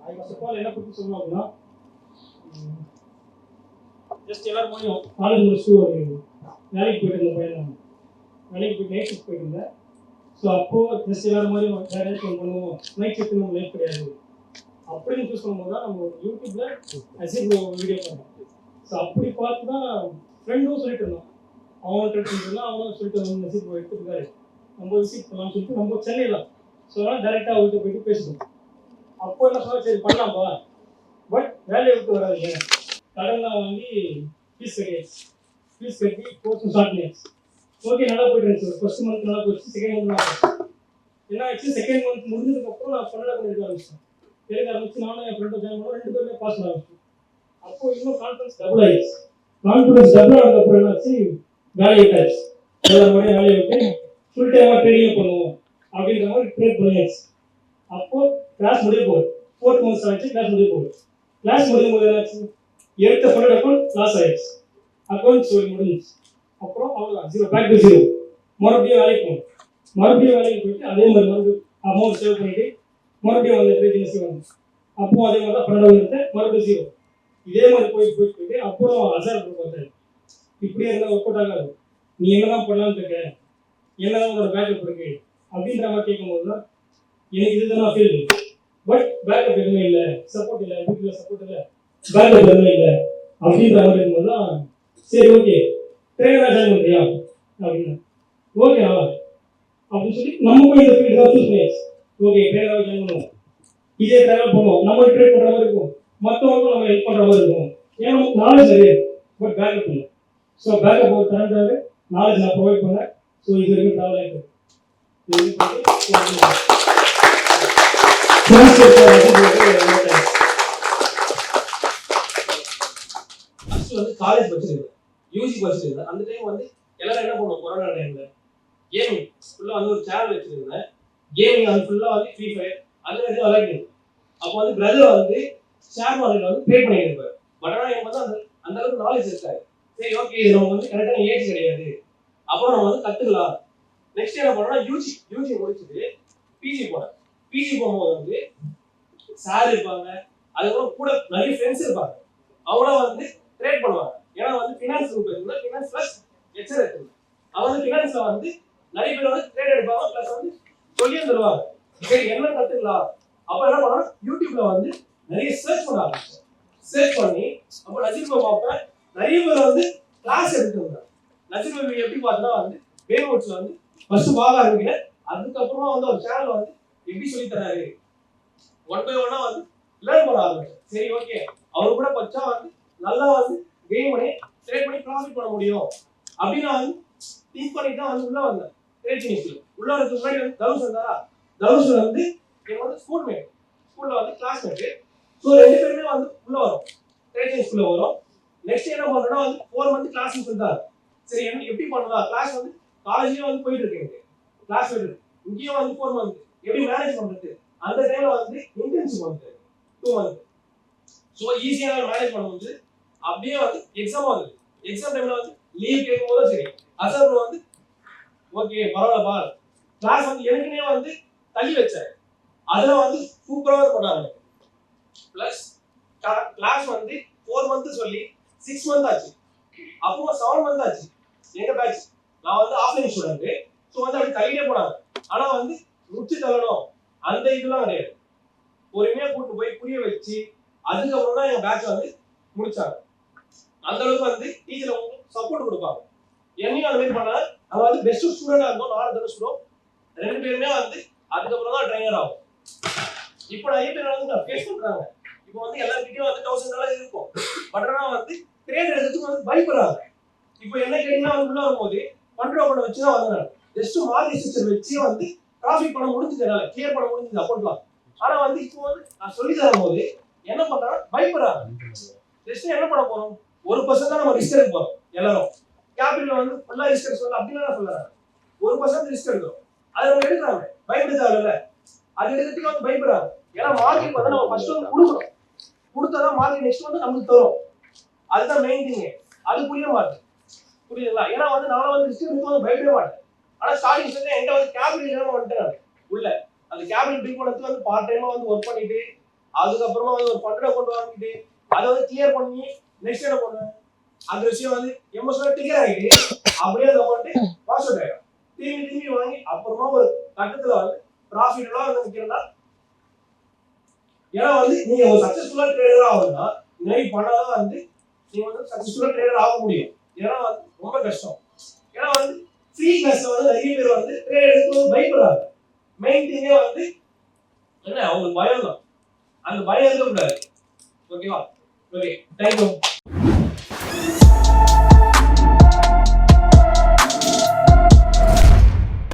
First of all என்ன பற்றி சொல்லணும் அப்படின்னா, ஜஸ்ட் எல்லாரும் முடியும் காலேஜ் முடிச்சுட்டு ஒரு வேலைக்கு போயிட்டு இருந்த பையன் நான். வேலைக்கு போய் நைட் ஷிஃப்ட் போயிருந்தேன். ஸோ அப்போது ஜஸ்ட் எல்லாரும் மாதிரியும் வேறு ஏதாச்சும் பண்ணுவோம், நைட் ஷிஃப்ட் நம்ம லைஃப் கிடையாது அப்படின்னு சூஸ் பண்ணும்போது தான் நம்ம யூடியூப்ல அசிப் வீடியோ பண்ணோம். ஸோ அப்படி பார்த்து தான் ஃப்ரெண்டும் சொல்லிட்டு இருந்தான், அவன் ட்ரெட் பண்ணிட்டு அவனும் சொல்லிட்டு வந்து அசிப் எடுத்துருக்காரு, நம்ம விசிட் பண்ணலாம்னு சொல்லிட்டு நம்ம சென்னையில். ஸோ அதனால் டேரெக்டாக அவர்கிட்ட போயிட்டு பேசணும். அப்போ என்ன சொன்னால் சரி பண்ணலாம்ப்பா, பட் வேலையை விட்டு வராதுங்க, கடன்லாம் வாங்கி ஃபீஸ் கட்டி கோர்ஸும் ஸ்டார்ட் பண்ணியாச்சு. ஓகே, நல்லா போயிட்டு இருந்துச்சு. ஃபர்ஸ்ட் மந்த் நல்லா போயிடுச்சு, செகண்ட் மந்த் நல்லா போயிடுச்சு. என்ன ஆச்சு, செகண்ட் மந்த் முடிஞ்சதுக்கப்புறம் நான் ஃபண்டா பண்ணிட்டு ஆரம்பிச்சேன். எனக்கு ஆரம்பிச்சு நானும் என் ஃப்ரெண்டும் ஜாயின் பண்ணோம், 2 பேருமே பாஸ் ஆரம்பிச்சோம். அப்போ இன்னும் கான்ஃபிடன்ஸ் டபுள் ஆயிடுச்சு. கான்ஃபிடன்ஸ் டபுள் ஆனதுக்கப்புறம் என்னாச்சு, வேலையை விட்டாச்சு. எல்லாரும் மணியும் வேலையை விட்டு ஃபுல் டைமாக ட்ரேடிங் பண்ணுவோம் அப்படின்ற மாதிரி ட்ரேட் பண்ணியாச்சு. அப்போ கிளாஸ் முடிய போகுது, 4th மந்த்ஸ் ஆச்சு, கிளாஸ் முடிய போகுது. கிளாஸ் முடியும் போது என்னாச்சு, எடுத்த ஃபண்டட் அக்கௌண்ட் லாஸ் ஆயிடுச்சு, அக்கௌண்ட் சொல்லி முடிஞ்சிச்சு. அப்புறம் அவ்வளோதான், ஜீரோ, பேக் டு ஜீரோ. மறுபடியும் வேலைக்கு போகணும். மறுபடியும் வேலைக்கு போயிட்டு அதே மாதிரி மறுபடியும் அமௌண்ட் சேவ் பண்ணிட்டு மறுபடியும் வந்து ட்ரேடிங் செய்வாங்க. அப்போ அதே மாதிரி தான் பன்னெண்டாவது எடுத்து மறுபடியும் ஜீரோ. இதே மாதிரி போயிட்டு அப்புறம் அசார் பார்த்தாரு, இப்படியே இருந்தால் ஒர்க் அவுட் ஆகாது, நீ என்னதான் பண்ணலான்னு இருக்க, என்னதான் உங்களோட பேக்கப் இருக்கு அப்படின்ற மாதிரி கேட்கும்போது தான் எனக்கு இதுதான் ஃபீல். பட் பேக்கப் எதுவுமே இல்லை, சப்போர்ட் இல்லை, வீட்டில் சப்போர்ட் இல்லை, பேக்கப் எதுவுமே இல்லை அப்படின்ற மாதிரி இருக்கும்போது தான் சரி ஓகே ட்ரெயினாக ஜாயின் பண்ணுறியா அப்படின்னா, ஓகேவா அப்படின்னு சொல்லி நம்ம போய் இந்த ஃபீல்டு தான் சூஸ் பண்ணியாச்சு. ஓகே ட்ரெயினாக ஜாயின் பண்ணுவோம், இதே ட்ராவல் பண்ணுவோம், நம்ம ட்ரேட் பண்ணுற மாதிரி இருக்கும், மற்றவங்களுக்கும் நம்ம ஹெல்ப் பண்ணுற மாதிரி இருக்கும். ஏன்னா நமக்கு நாலேஜ் நிறைய பட் பேக்கப் இல்லை. ஸோ பேக்கப் ஒரு தரண்டாரு நாலேஜ் நான் ப்ரொவைட் பண்ணேன். ஸோ இது வரைக்கும் ட்ராவல் ஆகிட்டு வந்து காலேஜ் படிச்சிருக்கேன், யூஜி படிச்சிருக்கேன். அந்த டைம் வந்து எல்லாரும் என்ன பண்ணுவோம், கொரோனா டைம்ல கேமிங் ஃபுல்லாக வந்து ஒரு சேனல் வச்சிருந்தேன். கேமிங் அது ஃபுல்லாக வந்து ஃப்ரீ ஃபயர் அந்த மாதிரி விளையாடிருந்தேன். அப்போ வந்து பிரதர் வந்து ஷேர் மார்க்கெட் வந்து ட்ரேட் பண்ணியிருப்பார். பட் ஆனால் எனக்கு வந்து அந்த அளவுக்கு நாலேஜ் இருக்காது. சரி ஓகே, இது நம்ம வந்து கரெக்டான ஏஜ் கிடையாது, அப்புறம் நம்ம வந்து கற்றுக்கலாம். நெக்ஸ்ட் என்ன பண்ணோம்னா யூஜி முடிச்சுட்டு பிஜி போனேன். பிஜி போகும்போது வந்து சார் இருப்பாங்க, அதுக்கப்புறம் கூட நிறைய ஃப்ரெண்ட்ஸ் இருப்பாங்க, அவங்களாம் வந்து ட்ரேட் பண்ணுவாங்க. ஏன்னா வந்து ஃபினான்ஸ் குரூப் இருக்குல்ல, ஃபினான்ஸ் ப்ளஸ் ஹெச்ஆர் இருக்கு. அவங்க வந்து ஃபினான்ஸ்ல வந்து நிறைய பேர் வந்து ட்ரேட் எடுப்பாங்க, ப்ளஸ் வந்து சொல்லியும் தருவாங்க. சரி என்ன கற்றுக்கலாம், அப்போ என்ன பண்ணோம், யூடியூப்ல வந்து நிறைய சர்ச் பண்ண ஆரம்பிச்சேன். சர்ச் பண்ணி அப்போ நஜீர் பாபு பார்ப்பேன், நிறைய பேர் வந்து கிளாஸ் எடுத்துருந்தாங்க. நஜீர் பாபு எப்படி பார்த்தா வந்து பேவோட்ஸ்ல வந்து ஃபர்ஸ்ட் பார்க்க ஆரம்பிக்கிறேன். அதுக்கப்புறமா வந்து ஒரு சேனல் வந்து எப்படி சொல்லி தராரு, ஒன் பை ஒன்னா வந்து லேர்ன் பண்ண ஆரம்பிச்சேன். சரி ஓகே, அவரு கூட படிச்சா வந்து நல்லா வந்து கெயின் பண்ணி ட்ரேட் பண்ணி ப்ராஃபிட் பண்ண முடியும் அப்படின்னு நான் வந்து திங்க் பண்ணிட்டு தான் வந்து உள்ள வந்தேன். ட்ரேடிங்ஸ்ல உள்ள வரதுக்கு முன்னாடி வந்து தனுஷ் வந்தாரா, தனுஷ் வந்து எனக்கு வந்து ஸ்கூல்ல வந்து கிளாஸ்மேட். ஸோ 2 பேருமே வந்து உள்ள வரும், ட்ரேடிங் ஸ்கூல்ல வரும். நெக்ஸ்ட் என்ன பண்றோம்னா வந்து 4 மந்த் கிளாஸ் சொல்லிட்டாரு. சரி என்ன எப்படி பண்ணலாம், கிளாஸ் வந்து காலேஜ்லயே வந்து போயிட்டு இருக்கு, கிளாஸ் போயிட்டு இங்கேயும் வந்து 4 மந்த் எப்படி மேனேஜ் பண்றது. அந்த டைம்ல வந்து இன்டர்ன்ஷிப் வந்து 2 மந்த். ஸோ ஈஸியா மேனேஜ் பண்ணும்போது அப்படியே வந்து எக்ஸாம் வருது. எக்ஸாம் டைம்ல வந்து லீவ் கேட்கும் போதும் சரி அசர் வந்து ஓகே பரவாயில்லப்பா, கிளாஸ் வந்து எனக்குனே வந்து தள்ளி வச்சாரு, அதெல்லாம் வந்து சூப்பராக பண்ணாங்க. பிளஸ் கிளாஸ் வந்து 4 மந்த் சொல்லி 6 மந்த் ஆச்சு, அப்போ 7 மந்த் ஆச்சு எங்க பேட்ச். நான் வந்து ஆஃப்லைன் ஸ்டூடெண்ட், ஸோ வந்து அப்படி தள்ளிட்டே போனாங்க. ஆனா வந்து முடிச்சு தள்ளணும் அந்த இதெல்லாம் கிடையாது, பொறுமையா கூட்டு போய் புரிய வச்சு அதுக்கப்புறம் தான் எங்க பேட்ச் வந்து முடிச்சாங்க. அந்த அளவுக்கு வந்து டீச்சர் அவங்க சப்போர்ட் கொடுப்பாங்க. என்னையும் அந்த மாதிரி பண்ணாங்க. அவங்க வந்து பெஸ்ட் ஸ்டூடெண்டா இருந்தோம், 4 தனுஷம் 2 பேருமே வந்து அதுக்கப்புறம் தான் ட்ரைனர் ஆகும். இப்போ நிறைய பேர் வந்து ஃபேஸ் பண்றாங்க. இப்போ வந்து எல்லாருக்கிட்டையும் வந்து $1000 இருக்கும், பட் ஆனால் வந்து ட்ரேட் எடுக்கிறதுக்கு வந்து பயப்படுறாங்க. இப்போ என்ன கேட்டீங்கன்னா வந்து உள்ள வரும்போது பண்ற அக்கௌண்ட் வச்சு தான் வந்தாங்க. ஜஸ்ட் மார்க்கெட் ஸ்ட்ரக்சர் வச்சு வந்து ப்ராஃபிட் பண்ண முடிஞ்சதுனால கிளியர் பண்ண முடிஞ்சது அக்கௌண்ட்லாம். ஆனா வந்து இப்போ வந்து நான் சொல்லி தரும் போது என்ன பண்றாங்க, பயப்படுறாங்க. ஜஸ்ட் என்ன பண்ண போறோம், 1% தான் நம்ம ரிஸ்க் எடுக்க போறோம். எல்லாரும் கேபிட்டல் வந்து ஃபுல்லா ரிஸ்க் எடுக்க சொல்ல அப்படின்னு நான் சொல்றேன். 1% ரிஸ்க் எடுக்கிறோம், அதை நம்ம எடுக்கிறாங்க, பயப்பட தேவையில்ல. அது எடுக்கிறதுக்கு வந்து பயப்படுறாங்க. ஏன்னா மார்க்கெட் வந்து நம்ம ஃபர்ஸ்ட் வந்து கொடுக்கணும், கொடுத்தாதான் மார்க்கெட் நெக்ஸ்ட் வந்து நமக்கு தரும். அதுதான் மெயின் திங். அது புரிய மாட்டேன், புரியுதுங்களா? ஏன்னா வந்து நான் வந்து ரிஸ்க் எடுத்து வந்து பயப்படவே மாட்டேன். ஆனா ஸ்டார்டிங் என்கிட்ட வந்து கேபிட்டல் இல்லாம வந்துட்டேன் உள்ள. அந்த கேபிட்டல் பில் பண்ணதுக்கு வந்து பார்ட் டைமா வந்து ஒர்க் பண்ணிட்டு அதுக்கப்புறமா வந்து ஒரு ஃபண்ட் அக்கௌண்ட் வாங்கிட்டு அதை வந்து கிளியர் பண்ணி நெக்ஸ்ட் என்ன பண்ணுவேன், அந்த விஷயம் வந்து எமோஷனலா ட்ரிகர் ஆகிட்டு அப்படியே அந்த அக்கௌண்ட் பாஸ் அவுட் ஆயிடும். திரும்பி திரும்பி வாங்கி அப்புறமா ஒரு கட்டத்துல வந்து ப்ராஃபிட்லாம் வந்து நிக்கிறதா. ஏன்னா வந்து நீங்க ஒரு சக்சஸ்ஃபுல்லா ட்ரேடர் ஆகணும்னா இந்த மாதிரி பண்ணாதான் வந்து நீங்க வந்து சக்சஸ்ஃபுல்லா ட்ரேடர் ஆக முடியும். ஏன்னா வந்து ரொம்ப கஷ்டம். ஏன்னா வந்து ஃப்ரீ கிளாஸ்ல வந்து நிறைய பேர் வந்து ட்ரேட் எடுத்து பயப்படுறாங்க. மெயின் திங்கே வந்து என்ன, அவங்களுக்கு பயம் தான். அந்த பயம் இருக்கக்கூடாது. ஓகேவா? Okay, thank you.